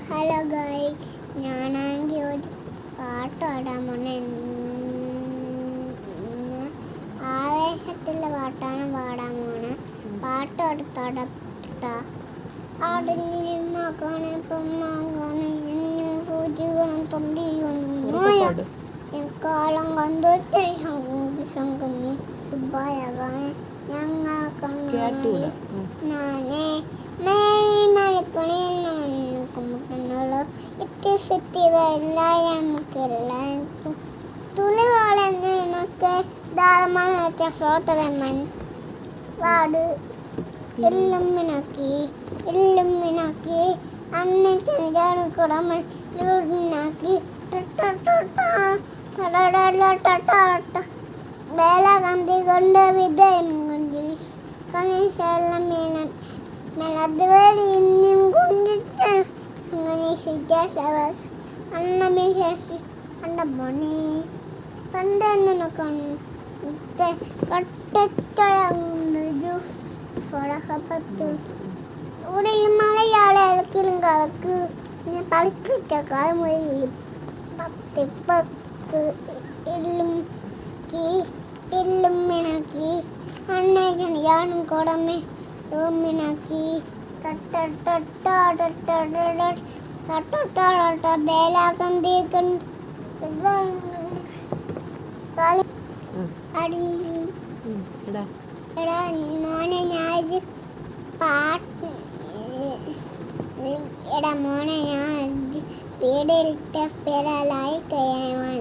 Hello guys, ഞാനാണെങ്കിൽ ഒരു പാട്ട് പാടാൻ പോണേ. ആവേശത്തിൻ്റെ പാട്ടാണ് പാടാൻ പോണേ. പാട്ടോട് തടട്ടാ അടഞ്ഞിരുന്നാക്കാണ് പെണ്ണാകാണ് എന്നും സൂചികളും തന്തിയൊന്നും കാലം കണ്ടു ശങ്കഞ്ഞി സുബായകാണ് ഞങ്ങൾ കണ്ണാനെ മലപ്പണിയെന്നുമുട്ടുന്നുള്ളൂ ഇത്തിസെത്തി എല്ലാവർക്കും തുളിവാളെന്നൊക്കെ ധാരാളമായ ശ്രോതവന്മാൻ വാട് എല്ലുമ്മിനാക്കി അന്നെ ചെറിയാണ് കുടമൻ ലൂടിനാക്കി വേലകന്തി കൊണ്ട് വിധയം മേലതുവഴി ഇന്നും കൊണ്ടിട്ട് അങ്ങനെ സിദ്ധാസവാസ് അന്നമേശി അണ്ട മോനെ കണ്ടെന്നു കട്ടത്തോയത്ത് ഉടയിൽ മലയാള ഇളക്കിലും കളക്ക് പളിക്കിട്ട കാലമൊഴി പത്തിപ്പക്ക് എല്ലും മിണക്കി അണ്ണേജനയാണും കുടമേ മിണക്കി വേലാകന്തി എടാ മോനെ ഞാൻ പാട്ട് എടാ മോനെ ഞാൻ വീടിലത്തെ പേരാലായി കഴിയാൻ